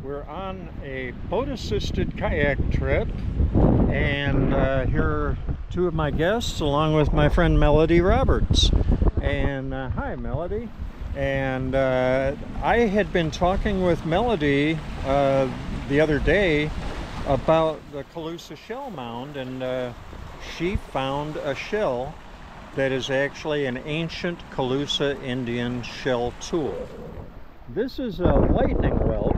We're on a boat-assisted kayak trip, and here are two of my guests along with my friend Melodi Roberts. And hi Melodi. And I had been talking with Melodi the other day about the Calusa shell mound, and she found a shell that is actually an ancient Calusa Indian Shell tool. This is a lightning whelk.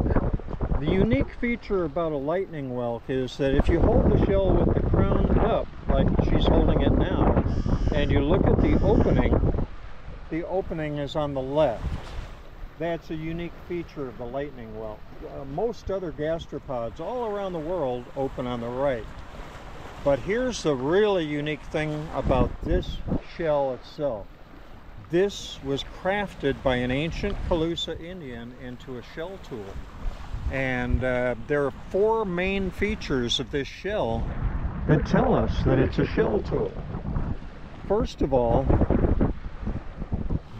The unique feature about a lightning whelk is that if you hold the shell with the crown up, like she's holding it now, and you look at the opening is on the left. That's a unique feature of the lightning whelk. Most other gastropods all around the world open on the right. But here's the really unique thing about this shell itself. This was crafted by an ancient Calusa Indian into a shell tool. And there are four main features of this shell that tell us that it's a shell tool. First of all,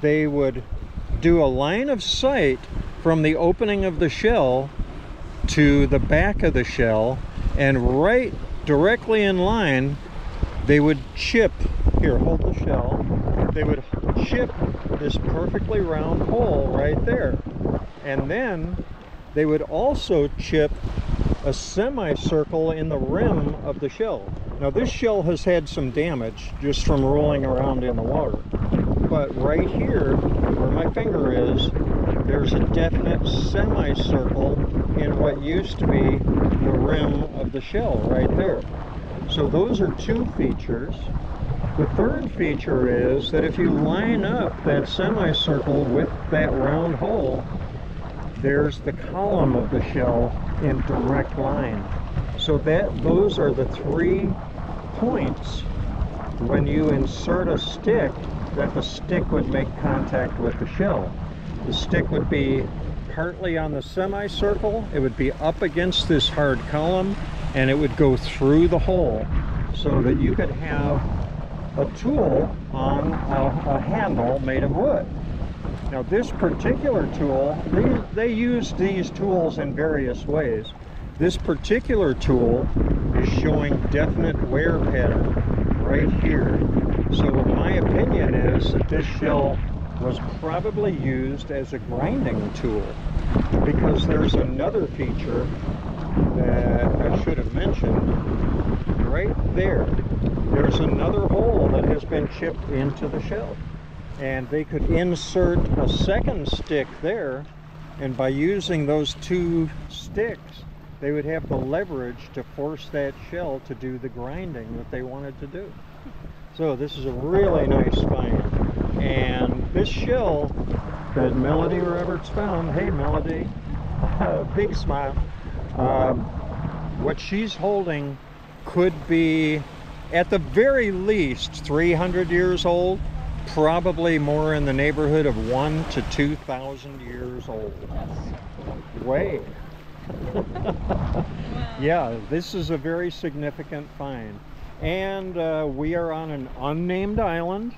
they would do a line of sight from the opening of the shell to the back of the shell, and right directly in line they would chip, here, hold the shell, they would chip this perfectly round hole right there, and then they would also chip a semicircle in the rim of the shell. Now this shell has had some damage just from rolling around in the water, but right here where my finger is, there's a definite semicircle in what used to be the rim of the shell right there. So those are two features. The third feature is that if you line up that semicircle with that round hole, there's the column of the shell in direct line. So those are the 3 points when you insert a stick, that the stick would make contact with the shell. The stick would be partly on the semicircle, it would be up against this hard column, and it would go through the hole so that you could have a tool on a handle made of wood. Now this particular tool, they use these tools in various ways. This particular tool is showing definite wear pattern right here. So my opinion is that this shell was probably used as a grinding tool, because there's another feature that I should have mentioned right there. There's another hole that has been chipped into the shell. And they could insert a second stick there, and by using those 2 sticks, they would have the leverage to force that shell to do the grinding that they wanted to do. So this is a really nice find. And this shell that Melodi Roberts found, hey Melodi, big smile. What she's holding could be, at the very least, 300 years old. Probably more in the neighborhood of 1,000 to 2,000 years old. Way. Yeah, this is a very significant find. And we are on an unnamed island,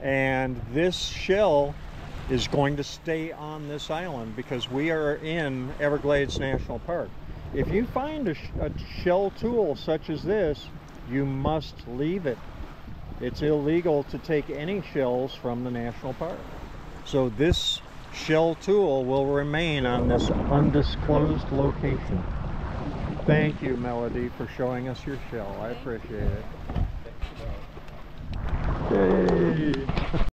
and this shell is going to stay on this island because we are in Everglades National Park. If you find a shell tool such as this, you must leave it. It's illegal to take any shells from the national park. So this shell tool will remain on this undisclosed location. Thank you, Melodi, for showing us your shell. I appreciate it.